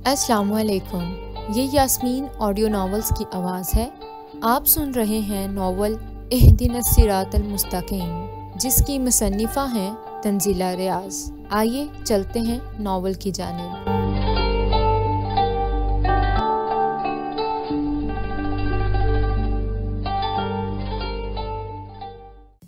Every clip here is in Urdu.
السلام علیکم، یہ یاسمین آڈیو ناولز کی آواز ہے۔ آپ سن رہے ہیں ناول اہدنا الصراط المستقیم، جس کی مصنفہ ہیں تنزیلہ ریاض۔ آئیے چلتے ہیں ناول کی جانب۔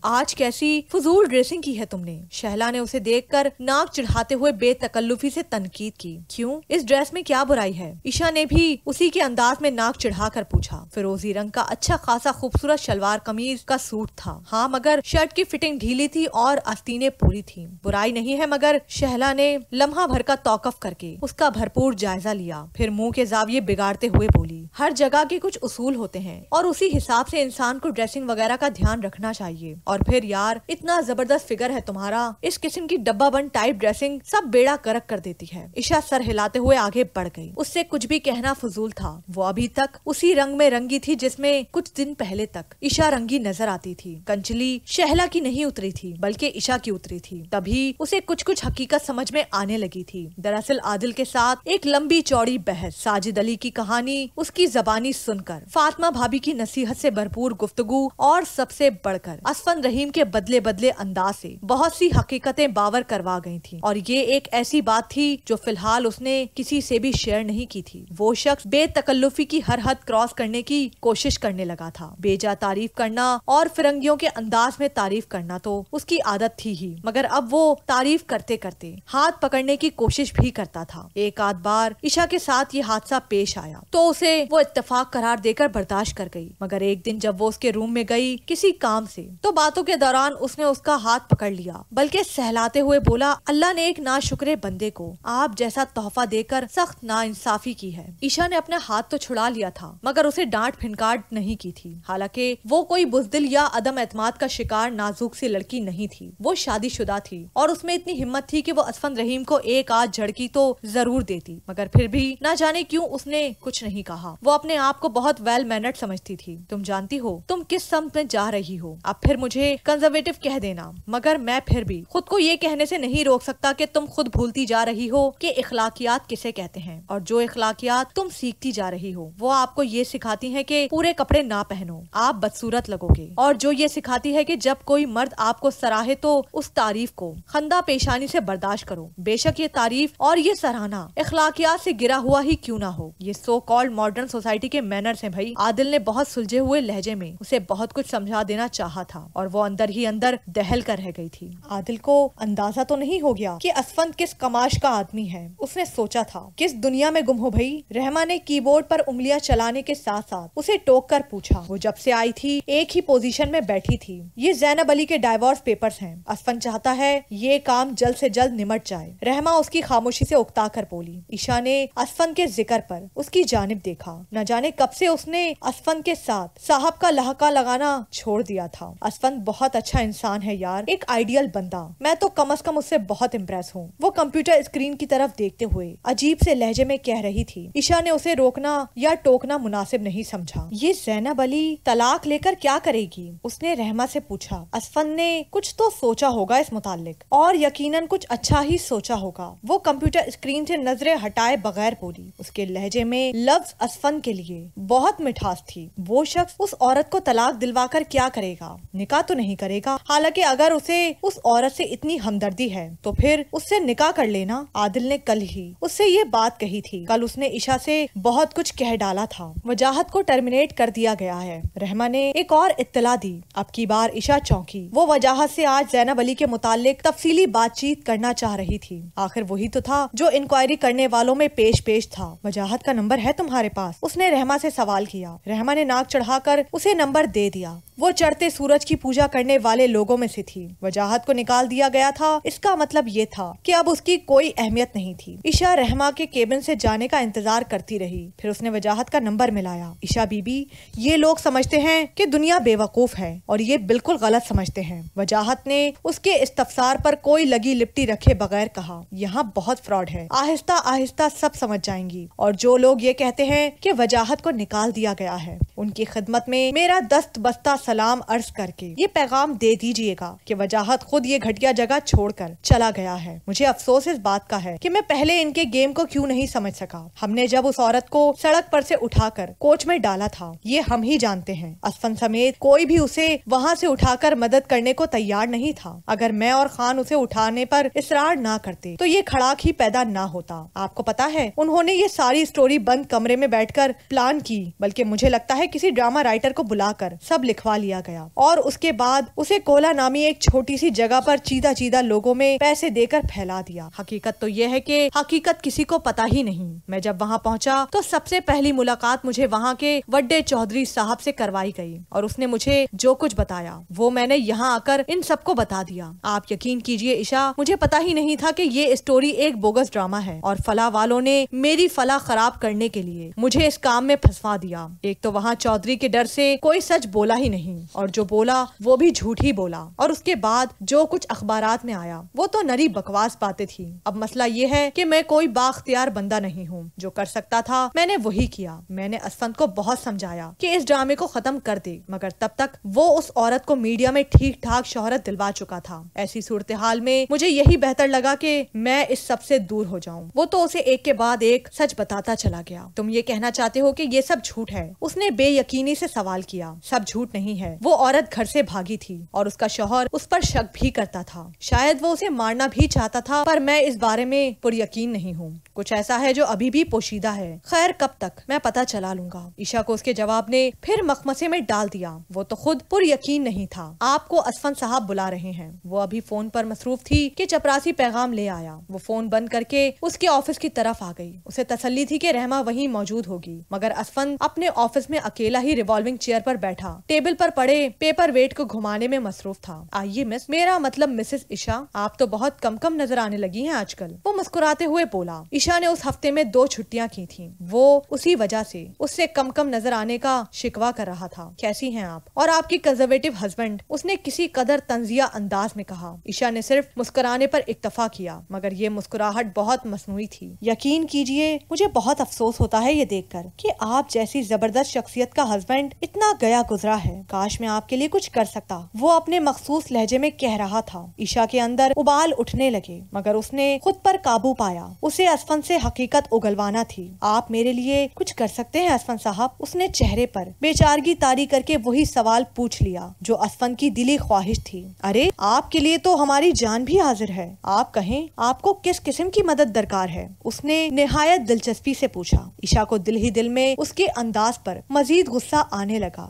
آج کیسی فضول ڈریسنگ کی ہے تم نے؟ شہلا نے اسے دیکھ کر ناک چڑھاتے ہوئے بے تکلفی سے تنقید کی۔ کیوں؟ اس ڈریس میں کیا برائی ہے؟ عشا نے بھی اسی کے انداز میں ناک چڑھا کر پوچھا۔ فیروزی رنگ کا اچھا خاصا خوبصورت شلوار قمیض کا سوٹ تھا، ہاں مگر شرٹ کی فٹنگ ڈھیلی تھی اور آستینیں پوری تھی۔ برائی نہیں ہے، مگر شہلا نے لمحہ بھر کا توقف کر کے اس کا بھرپور جائزہ لیا، پھر منہ کے زاویے بگاڑتے ہوئے بولی، ہر جگہ کے کچھ اصول ہوتے ہیں اور اسی حساب سے انسان کو ڈریسنگ وغیرہ کا دھیان رکھنا چاہیے۔ اور پھر یار اتنا زبردست فگر ہے تمہارا، اس قسم کی ڈبہ بند ٹائپ ڈریسنگ سب بیڑا کرک کر دیتی ہے۔ عشا سر ہلاتے ہوئے آگے بڑھ گئی۔ اس سے کچھ بھی کہنا فضول تھا، وہ ابھی تک اسی رنگ میں رنگی تھی جس میں کچھ دن پہلے تک عشا رنگی نظر آتی تھی۔ کنچلی شہلا کی نہیں اتری تھی بلکہ عشا کی اتری تھی، تبھی اسے کچھ حقیقت سمجھ میں آنے لگی تھی۔ دراصل عادل کے ساتھ ایک لمبی چوڑی بحث، ساجد علی کی کہانی اس کی زبانی سن کر، فاطمہ بھابی کی نصیحت سے بھرپور گفتگو اور سب سے بڑھ کر اسفند رحیم کے بدلے انداز سے بہت سی حقیقتیں باور کروا گئی تھیں، اور یہ ایک ایسی بات تھی جو فی الحال اس نے کسی سے بھی شیئر نہیں کی تھی۔ وہ شخص بے تکلفی کی ہر حد کراس کرنے کی کوشش کرنے لگا تھا۔ بیجا تعریف کرنا اور فرنگیوں کے انداز میں تعریف کرنا تو اس کی عادت تھی ہی، مگر اب وہ تعریف کرتے کرتے ہاتھ پکڑنے کی کوشش بھی کرتا تھا۔ ایک آدھ بار عشا کے ساتھ یہ حادثہ پیش آیا تو اسے وہ اتفاق قرار دے کر برداشت کر گئی، مگر ایک دن جب وہ اس کے روم میں گئی کسی کام سے، تو باتوں کے دوران اس نے اس کا ہاتھ پکڑ لیا، بلکہ سہلاتے ہوئے بولا، اللہ نے ایک ناشکرے بندے کو آپ جیسا تحفہ دے کر سخت ناانصافی کی ہے۔ عشا نے اپنا ہاتھ تو چھڑا لیا تھا، مگر اسے ڈانٹ پھنکاٹ نہیں کی تھی۔ حالانکہ وہ کوئی بزدل یا عدم اعتماد کا شکار نازک سی لڑکی نہیں تھی، وہ شادی شدہ تھی اور اس میں اتنی ہمت تھی کہ وہ اسفند رحیم کو ایک آدھ جھڑکی تو ضرور دیتی، مگر پھر بھی نہ جانے کیوں اس نے کچھ نہیں کہا۔ وہ اپنے آپ کو بہت ویل مینرڈ سمجھتی تھی۔ تم جانتی ہو تم کس سمت میں جا رہی ہو، اب پھر مجھے کنزرویٹو کہہ دینا، مگر میں پھر بھی خود کو یہ کہنے سے نہیں روک سکتا کہ تم خود بھولتی جا رہی ہو کہ اخلاقیات کسے کہتے ہیں، اور جو اخلاقیات تم سیکھتی جا رہی ہو وہ آپ کو یہ سکھاتی ہیں کہ پورے کپڑے نہ پہنو، آپ بدصورت لگو گے، اور جو یہ سکھاتی ہے کہ جب کوئی مرد آپ کو سراہے تو اس تعریف کو خندہ پیشانی سے برداشت کرو، بے شک یہ تعریف اور یہ سراہنا اخلاقیات سے گرا ہوا ہی کیوں نہ ہو۔ یہ سو کالڈ ماڈرن سوسائٹی کے مینرز ہیں بھائی۔ عادل نے بہت سلجھے ہوئے لہجے میں اسے بہت کچھ سمجھا دینا چاہا تھا، اور وہ اندر ہی اندر دہل کر رہ گئی تھی۔ عادل کو اندازہ تو نہیں ہو گیا کہ اسفند کس کماش کا آدمی ہے، اس نے سوچا تھا کس دنیا میں گم ہو بھئی۔ رحمہ نے کی بورڈ پر انگلیاں چلانے کے ساتھ ساتھ اسے ٹوک کر پوچھا۔ وہ جب سے آئی تھی ایک ہی پوزیشن میں بیٹھی تھی۔ یہ زینب علی کے ڈائیورس پیپرز ہیں، اسفند چاہتا ہے یہ کام جلد سے جلد نمٹ جائے۔ رحمہ اس کی خاموشی سے اکتا کر بولی۔ عشا نے اسفند کے ذکر پر اس کی جانب دیکھا، نہ جانے کب سے اس نے اسفند کے ساتھ صاحب کا لہقہ لگانا چھوڑ دیا تھا۔ اسفند بہت اچھا انسان ہے یار، ایک آئیڈیل بندہ، میں تو کم از کم اس سے بہت امپریس ہوں، وہ کمپیوٹر اسکرین کی طرف دیکھتے ہوئے عجیب سے لہجے میں کہہ رہی تھی۔ عشا نے اسے روکنا یا ٹوکنا مناسب نہیں سمجھا۔ یہ زینب علی طلاق لے کر کیا کرے گی؟ اس نے رحمہ سے پوچھا۔ اسفند نے کچھ تو سوچا ہوگا اس متعلق، اور یقیناً کچھ اچھا ہی سوچا ہوگا۔ وہ کمپیوٹر اسکرین سے نظریں ہٹائے بغیر بولی۔ اس کے لہجے میں لفظ اسفند کے لیے بہت مٹھاس تھی۔ وہ شخص اس عورت کو طلاق دلوا کر کیا کرے گا؟ نکاح تو نہیں کرے گا، حالانکہ اگر اسے اس عورت سے اتنی ہمدردی ہے تو پھر اس سے نکاح کر لینا۔ عادل نے کل ہی اس سے یہ بات کہی تھی، کل اس نے عشا سے بہت کچھ کہہ ڈالا تھا۔ وجاہت کو ٹرمینیٹ کر دیا گیا ہے۔ رحمہ نے ایک اور اطلاع دی۔ اب کی بار عشا چونکی۔ وہ وجاہت سے آج زینب علی کے متعلق تفصیلی بات چیت کرنا چاہ رہی تھی۔ آخر وہی تو تھا جو انکوائری کرنے والوں میں پیش تھا۔ وجاہت کا نمبر ہے تمہارے پاس؟ اس نے رحمہ سے سوال کیا۔ رحمہ نے ناک چڑھا کر اسے نمبر دے دیا۔ وہ چڑھتے سورج کی پوجا کرنے والے لوگوں میں سے تھی۔ وجاہت کو نکال دیا گیا تھا، اس کا مطلب یہ تھا کہ اب اس کی کوئی اہمیت نہیں تھی۔ عشا رحمہ کے کیبن سے جانے کا انتظار کرتی رہی، پھر اس نے وجاہت کا number Malaya. Isha be be, یہ لوگ سمجھتے ہیں کہ دنیا بے وقوف ہے، اور یہ بالکل غلط سمجھتے ہیں۔ وجاہت نے اس کے استفسار پر کوئی لگی لپٹی رکھے بغیر کہا، یہاں بہت فراڈ ہے، آہستہ آہستہ سب سمجھ جائیں گی، اور جو لوگ یہ کہتے ہیں کہ وجاہت کو نکال دیا گیا ہے ان کی خدمت میں میرا دست بستہ سلام عرض کر کے یہ پیغام دے دیجیے گا کہ وجاہت خود یہ گھٹیا جگہ چھوڑ کر چلا گیا ہے۔ مجھے افسوس اس بات کا ہے کہ میں پہلے ان کے گیم کو کیوں نہیں سمجھ سکا۔ ہم نے جب اس عورت کو سڑک پر سے اٹھا کر کوچ میں ڈالا تھا، یہ ہم ہی جانتے ہیں، اسفن سمیت کوئی بھی اسے وہاں سے اٹھا کر مدد کرنے کو تیار نہیں تھا۔ اگر میں اور خان اسے اٹھانے پر اصرار نہ کرتے تو یہ کھڑاک ہی پیدا نہ ہوتا۔ آپ کو پتا ہے انہوں نے یہ ساری اسٹوری بند کمرے میں بیٹھ کر پلان کی، بلکہ مجھے لگتا ہے کسی ڈرامہ رائٹر کو بلا کر سب لکھوا لیا گیا اور اس کے بعد اسے کولا نامی ایک چھوٹی سی جگہ پر چیدہ چیدہ لوگوں میں پیسے دے کر پھیلا دیا۔ حقیقت تو یہ ہے کہ حقیقت کسی کو پتا ہی نہیں۔ میں جب وہاں پہنچا تو سب سے پہلی ملاقات مجھے وہاں کے وڈے چودھری صاحب سے کروائی گئی اور اس نے مجھے جو کچھ بتایا وہ میں نے یہاں آ کر ان سب کو بتا دیا۔ آپ یقین کیجئے عشا، مجھے پتا ہی نہیں تھا کہ یہ اسٹوری ایک بوگس ڈرامہ ہے اور فلاح والوں نے میری فلاح خراب کرنے کے لیے مجھے اس کام میں پھنسوا دیا۔ ایک تو وہاں چودھری کے ڈر سے کوئی سچ بولا ہی نہیں اور جو بولا وہ بھی جھوٹ ہی بولا، اور اس کے بعد جو کچھ اخبارات میں آیا وہ تو نری بکواس باتیں تھی۔ اب مسئلہ یہ ہے کہ میں کوئی بااختیار بندہ نہیں ہوں، جو کر سکتا تھا میں نے وہی کیا۔ میں نے اسفند کو بہت سمجھایا کہ اس ڈرامے کو ختم کر دے، مگر تب تک وہ اس عورت کو میڈیا میں ٹھیک ٹھاک شہرت دلوا چکا تھا۔ ایسی صورتحال میں مجھے یہی بہتر لگا کہ میں اس سب سے دور ہو جاؤں۔ وہ تو اسے ایک کے بعد ایک سچ بتاتا چلا گیا۔ تم یہ کہنا چاہتے ہو کہ یہ سب جھوٹ ہے؟ اس نے بے یقینی سے سوال کیا۔ سب جھوٹ نہیں ہے، وہ عورت گھر سے بھاگی تھی اور اس کا شوہر اس پر شک بھی کرتا تھا۔ شاید وہ اسے مارنا بھی چاہتا تھا، پر میں اس بارے میں پر یقین نہیں ہوں۔ کچھ ایسا ہے جو ابھی بھی پوشیدہ ہے۔ خیر کب تک، میں پتہ چلا لوں گا۔ عشا کو اس کے جواب نے پھر مخمسے میں ڈال دیا۔ وہ تو خود پر یقین نہیں تھا۔ آپ کو اسفن صاحب بلا رہے ہیں۔ وہ ابھی فون پر مصروف تھی کہ چپراسی پیغام لے آیا۔ وہ فون بند کر کے اس کے آفس کی طرف آ گئی۔ اسے تسلی تھی کہ رحمہ وہیں موجود ہوگی، مگر اسفن اپنے آفس میں اکیلا ہی ریوالونگ چیئر پر بیٹھا ٹیبل پر پڑے پیپر ویٹ کو گھمانے میں مصروف تھا۔ آئیے مس، میرا مطلب مسز عشا، آپ تو بہت کم نظر آنے لگی ہیں آج کل، وہ مسکراتے ہوئے بولا۔ عشا نے اس ہفتے میں 2 چھٹیاں کی تھیں، وہ اسی وجہ سے اس سے کم نظر آنے کا شکوہ کر رہا تھا۔ کیسی ہیں آپ اور آپ کی کنزرویٹو ہسبینڈ؟ اس نے کسی قدر طنزیہ انداز میں کہا۔ عشا نے صرف مسکرانے پر اکتفا کیا، مگر یہ مسکراہٹ بہت مصنوعی تھی۔ یقین کیجئے مجھے بہت افسوس ہوتا ہے یہ دیکھ کر کہ آپ جیسی زبردست شخصیت کا ہسبینڈ اتنا گیا گزرا ہے۔ کاش میں آپ کے لیے کچھ کر سکتا، وہ اپنے مخصوص لہجے میں کہہ رہا تھا۔ عشا کے اندر ابال اٹھنے لگے، مگر اس نے خود پر قابو پایا۔ اسے اسفن سے حقیقت اگلوانا تھی۔ آپ میرے لیے کچھ کر سکتے ہیں اسفن صاحب؟ اس نے چہرے پر بیچارگی طاری کر کے وہی سوال پوچھ لیا جو اسفن کی دلی خواہش تھی۔ ارے آپ کے لیے تو ہماری جان بھی حاضر ہے، آپ کہیں آپ کو کس قسم کی مدد درکار ہے؟ اس نے نہایت دلچسپی سے پوچھا۔ عشا کو دل ہی دل میں اس کے انداز پر مزید غصہ آنے لگا۔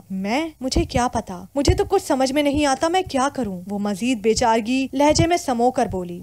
مجھے کیا پتا، مجھے تو کچھ سمجھ میں نہیں آتا میں کیا کروں، وہ مزید بیچارگی لہجے میں سمو کر بولی۔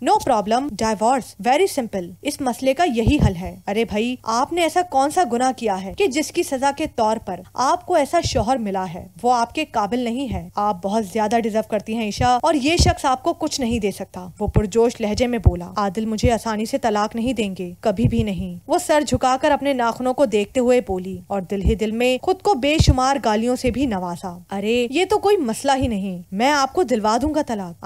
No problem, divorce, very simple, اس مسئلے کا یہی حل ہے۔ ارے بھائی، آپ نے ایسا کون سا گناہ کیا ہے کہ جس کی سزا کے طور پر آپ کو ایسا شوہر ملا ہے؟ وہ آپ کے قابل نہیں ہے، آپ بہت زیادہ ڈیزرو کرتی ہیں عشا، اور یہ شخص آپ کو کچھ نہیں دے سکتا، وہ پرجوش لہجے میں بولا۔ عادل مجھے آسانی سے طلاق نہیں دیں گے، کبھی بھی نہیں، وہ سر جھکا کر اپنے ناخنوں کو دیکھتے ہوئے بولی اور دل ہی دل میں خود کو بے شمار گالیوں سے بھی نوازا۔ ارے یہ تو کوئی مسئلہ ہی نہیں، میں آپ کو دلوا دوں گا طلاق،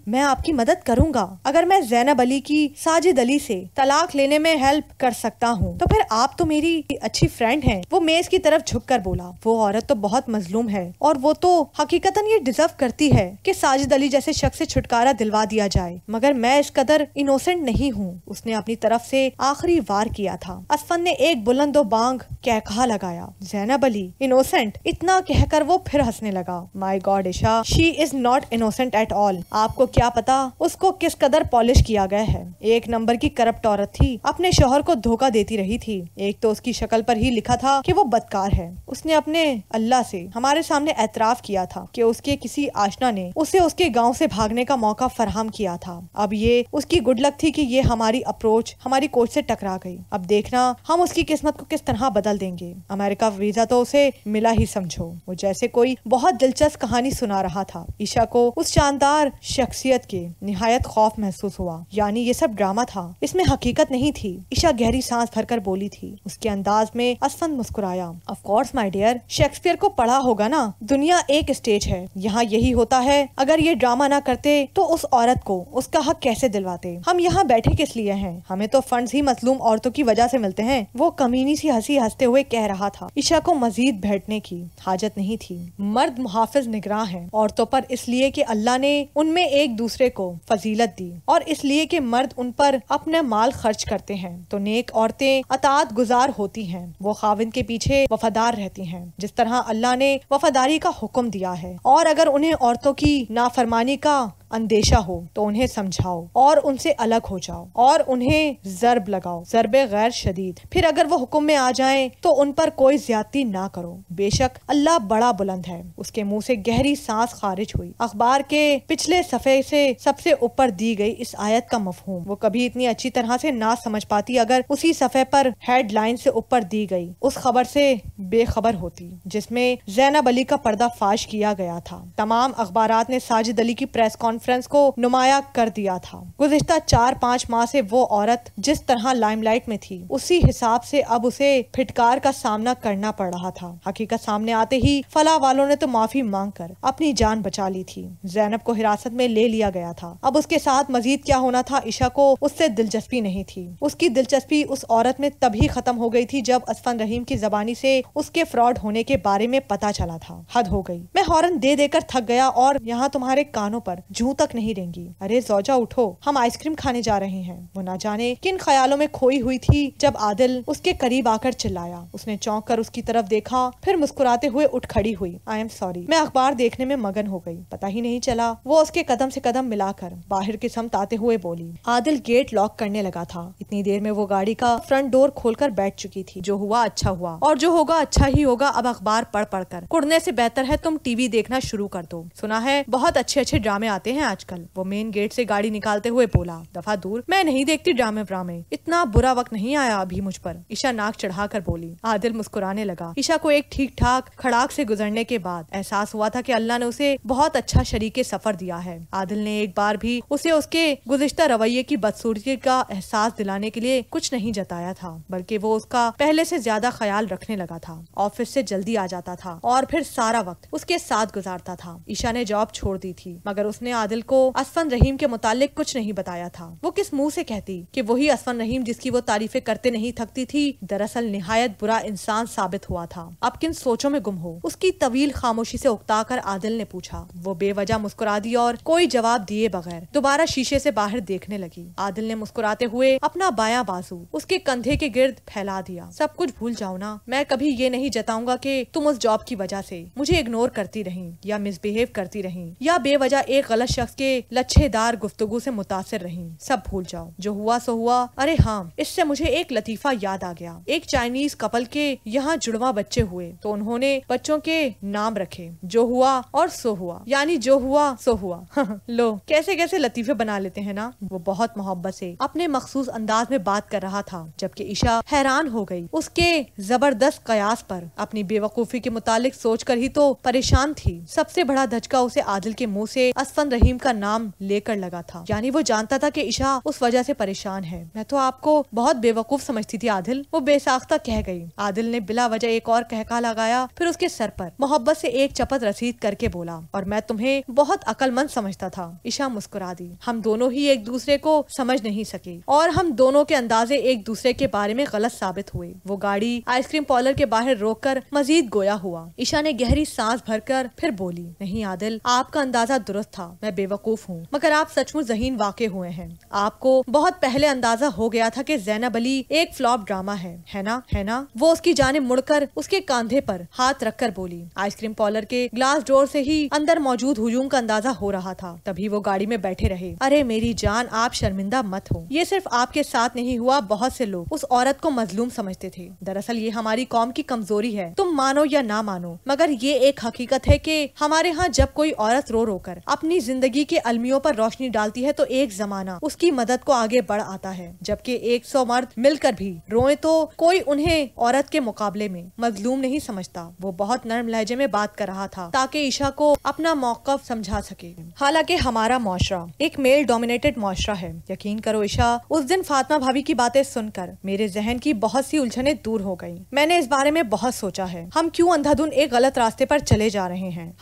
میں آپ کی مدد کروں گا۔ اگر میں زینب علی کی ساجد علی سے طلاق لینے میں ہیلپ کر سکتا ہوں تو پھر آپ تو میری اچھی فرینڈ ہیں، وہ میز کی طرف جھک کر بولا۔ وہ عورت تو بہت مظلوم ہے اور وہ تو حقیقتاً یہ ڈیزرو کرتی ہے کہ ساجد علی جیسے شخص سے چھٹکارا دلوا دیا جائے، مگر میں اس قدر انوسنٹ نہیں ہوں۔ اس نے اپنی طرف سے آخری وار کیا تھا۔ اسفن نے ایک بلند و بانگ کہکہا لگایا۔ زینب علی انوسنٹ؟ اتنا کہہ کر وہ پھر ہنسنے لگا۔ My god Isha, she is not innocent at all. آپ کو کیا پتا اس کو کس قدر پالش کیا گیا ہے، ایک نمبر کی کرپٹ عورت تھی، اپنے شوہر کو دھوکہ دیتی رہی تھی۔ ایک تو اس کی شکل پر ہی لکھا تھا کہ وہ بدکار ہے۔ اس نے اپنے اللہ سے ہمارے سامنے اعتراف کیا تھا کہ اس کے کسی آشنا نے اسے اس کے گاؤں سے بھاگنے کا موقع فراہم کیا تھا۔ اب یہ اس کی گڈ لک تھی کہ یہ ہماری اپروچ ہماری کوچ سے ٹکرا گئی۔ اب دیکھنا ہم اس کی قسمت کو کس طرح بدل دیں گے۔ امریکہ ویزا تو اسے ملا ہی سمجھو۔ وہ جیسے کوئی بہت دلچسپ کہانی سنا رہا تھا۔ عشا کو اس شاندار شخصیت کے نہایت خوف محسوس ہوا، یعنی یہ سب ڈرامہ تھا، اس میں حقیقت نہیں تھی۔ عشا گہری سانس بھر کر بولی تھی۔ اس کے انداز میں اسفن مسکرایا۔ Of course my dear, Shakespeare کو پڑھا ہوگا نا، دنیا ایک اسٹیج ہے، یہاں یہی ہوتا ہے۔ اگر یہ ڈرامہ نہ کرتے تو اس عورت کو اس کا حق کیسے دلواتے؟ ہم یہاں بیٹھے کس لیے ہیں؟ ہمیں تو فنڈز ہی مظلوم عورتوں کی وجہ سے ملتے ہیں، وہ کمینی سی ہنسی ہنستے ہوئے کہہ رہا تھا۔ عشا کو مزید بیٹھنے کی حاجت نہیں تھی۔ مرد محافظ حافظ نگراں ہیں عورتوں پر، اس لیے کہ اللہ نے ان میں ایک دوسرے کو فضیلت دی، اور اس لیے کہ مرد ان پر اپنا مال خرچ کرتے ہیں تو نیک عورتیں اطاعت گزار ہوتی ہیں، وہ خاوند کے پیچھے وفادار رہتی ہیں جس طرح اللہ نے وفاداری کا حکم دیا ہے، اور اگر انہیں عورتوں کی نافرمانی کا اندیشہ ہو تو انہیں سمجھاؤ اور ان سے الگ ہو جاؤ اور انہیں ضرب لگاؤ، ضرب غیر شدید، پھر اگر وہ حکم میں آ جائیں تو ان پر کوئی زیادتی نہ کرو، بے شک اللہ بڑا بلند ہے۔ اس کے منہ سے گہری سانس خارج ہوئی۔ اخبار کے پچھلے صفحے سے سب سے اوپر دی گئی اس آیت کا مفہوم وہ کبھی اتنی اچھی طرح سے نہ سمجھ پاتی اگر اسی صفحے پر ہیڈ لائن سے اوپر دی گئی اس خبر سے بے خبر ہوتی جس میں زینب علی کا پردہ فاش کیا گیا تھا۔ تمام اخبارات نے ساجد علی کی پریس کانفرنس کو نمایاں کر دیا تھا۔ گزشتہ 4-5 ماہ سے وہ عورت جس طرح لائم لائٹ میں تھی اسی حساب سے اب اسے پھٹکار کا سامنا کرنا پڑ رہا تھا۔ حقیقت سامنے آتے ہی فلاح والوں نے تو معافی مانگ کر اپنی جان بچا لی تھی۔ زینب کو حراست میں لے لیا گیا تھا، اب اس کے ساتھ مزید کیا ہونا تھا عائشہ کو اس سے دلچسپی نہیں تھی۔ اس کی دلچسپی اس عورت میں تبھی ختم ہو گئی تھی جب اسفند رحیم کی زبانی سے اس کے فراڈ ہونے کے بارے میں پتا چلا تھا۔ حد ہو گئی، میں ہارن دے دے کر تھک گیا اور یہاں تمہارے کانوں پر جوں تک نہیں رینگی۔ ارے زوجہ اٹھو، ہم آئس کریم کھانے جا رہے ہیں۔ وہ نہ جانے کن خیالوں میں کھوئی ہوئی تھی جب عادل اس کے قریب آ کر چلایا۔ اس نے چونک کر اس کی طرف دیکھا، پھر مسکراتے ہوئے اٹھ کھڑی ہوئی۔ آئی ایم سوری، میں اخبار دیکھنے میں مگن ہو گئی، پتہ ہی نہیں چلا۔ وہ اس کے قدم سے قدم ملا کر باہر کی سمت آتے ہوئے بولی۔ عادل گیٹ لاک کرنے لگا تھا۔ اتنی دیر میں وہ گاڑی کا فرنٹ ڈور کھول کر بیٹھ چکی تھی۔ جو ہوا اچھا ہوا، اور جو ہوگا اچھا ہی ہوگا۔ اب اخبار پڑھ پڑھ کر کڑنے سے بہتر ہے تم ٹی وی دیکھنا شروع کر دو۔ سنا ہے بہت اچھے اچھے ڈرامے آتے ہیں آج کل۔ وہ مین گیٹ سے گاڑی نکالتے ہوئے بولا۔ دفعہ دور، میں نہیں دیکھتی ڈرامے ورامے، اتنا برا وقت نہیں آیا ابھی مجھ پر، عائشہ ناک چڑھا کر بولی۔ عادل مسکرانے لگا۔ عائشہ کو ایک ٹھیک ٹھاک کھڑاک سے گزرنے کے بعد احساس ہوا تھا کہ اللہ نے اسے بہت اچھا شریک سفر دیا ہے۔ عادل نے ایک بار بھی اسے اس کے گزشتہ رویے کی بدصورتی کا احساس دلانے کے لیے کچھ نہیں جتایا تھا، بلکہ وہ اس کا پہلے سے زیادہ خیال رکھنے لگا تھا۔ آفس سے جلدی آ جاتا تھا اور پھر سارا وقت اس کے ساتھ گزارتا تھا۔ عائشہ نے جاب چھوڑ دی تھی مگر اس نے عادل کو اسفند رحیم کے متعلق کچھ نہیں بتایا تھا۔ وہ کس منہ سے کہتی کہ وہی اسفند رحیم جس کی وہ تعریفیں کرتے نہیں تھکتی تھی دراصل نہایت برا انسان ثابت ہوا تھا۔ اب کن سوچوں میں گم ہو؟ اس کی طویل خاموشی سے اکتا کر عادل نے پوچھا۔ وہ بے وجہ مسکرا دی اور کوئی جواب دیے بغیر دوبارہ شیشے سے باہر دیکھنے لگی۔ عادل نے مسکراتے ہوئے اپنا بایاں بازو اس کے کندھے کے گرد پھیلا دیا۔ سب کچھ بھول جاؤ نا، میں کبھی یہ نہیں جتاؤں گا کہ تم اس جاب کی وجہ سے مجھے اگنور کرتی رہیں یا مس بہیو کرتی رہیں یا بے وجہ ایک غلط شخص کے لچھے دار گفتگو سے متاثر رہیں۔ سب بھول جاؤ، جو ہوا سو ہوا۔ ارے ہاں، اس سے مجھے ایک لطیفہ یاد آ گیا۔ ایک چائنیز کپل کے یہاں جڑواں بچے ہوئے تو انہوں نے بچوں کے نام رکھے جو ہوا اور سو ہوا، یعنی جو ہوا سو ہوا۔ لو کیسے کیسے لطیفے بنا لیتے ہیں نا۔ وہ بہت محبت سے اپنے مخصوص انداز میں بات کر رہا تھا جبکہ عائشہ حیران ہو گئی۔ اس کے زبردست قیاس پر اپنی بے وقوفی کے متعلق سوچ کر ہی تو پریشان تھی۔ سب سے بڑا دھچکا اسے عادل کے منہ سے اسفند رحیم کا نام لے کر لگا تھا، یعنی وہ جانتا تھا کہ عائشہ اس وجہ سے پریشان ہے۔ میں تو آپ کو بہت بے وقوف سمجھتی تھی عادل، وہ بے ساختہ کہہ گئی۔ عادل نے بلا وجہ ایک اور کہکا لگایا، پھر اس کے سر پر محبت سے ایک چپت رسید کر کے بولا، اور میں تمہیں بہت عقل مند سمجھتا تھا۔ عائشہ مسکرا دی۔ ہم دونوں ہی ایک دوسرے کو سمجھ نہیں سکے اور ہم دونوں کے اندازے ایک دوسرے کے بارے میں غلط ثابت ہوئے۔ وہ گاڑی آئس کریم پارلر کے باہر روک کر مزید گویا ہوا۔ عائشہ نے گہری سانس بھر کر پھر بولی، نہیں عادل، آپ کا اندازہ درست تھا، میں بے وقوف ہوں، مگر آپ سچ مچ ذہین واقع ہوئے ہیں۔ آپ کو بہت پہلے اندازہ ہو گیا تھا کہ زینب علی ایک فلاپ ڈرامہ ہے نا؟ وہ اس کی جانب مڑ کر اس کے کاندھے پر ہاتھ رکھ کر بولی۔ آئس کریم پارلر کے گلاس ڈور سے ہی اندر موجود ہجوم کا اندازہ ہو رہا تھا، تبھی وہ گاڑی میں بیٹھے رہے۔ ارے میری جان، آپ شرمندہ مت ہو، یہ صرف آپ کے ساتھ نہیں ہوا، بہت سے لوگ اس عورت کو مظلوم سمجھتے تھے۔ دراصل یہ ہماری قوم کی کمزوری ہے، تم مانو یا نہ مانو، مگر یہ ایک حقیقت ہے کہ ہمارے ہاں جب کوئی عورت رو رو کر اپنی زندگی کے المیوں پر روشنی ڈالتی ہے تو ایک زمانہ اس کی مدد کو آگے بڑھ آتا ہے، جبکہ 100 مرد مل کر بھی روئیں تو کوئی انہیں عورت کے مقابلے میں مظلوم نہیں سمجھتا۔ وہ بہت نرم لہجے میں بات کر رہا تھا تاکہ عائشہ کو اپنا موقف سمجھا سکے۔ حالانکہ ہمارا معاشرہ ایک میل ڈومینیٹڈ معاشرہ ہے، یقین کرو عائشہ، اس دن فاطمہ بھابھی کی باتیں سن کر میرے ذہن کی بہت سی الجھنیں دور ہو گئیں۔ میں نے اس بارے میں بہت سوچا ہے، ہم کیوں اندھا دھند ایک غلط راستے پر چلے جا رہے ہیں،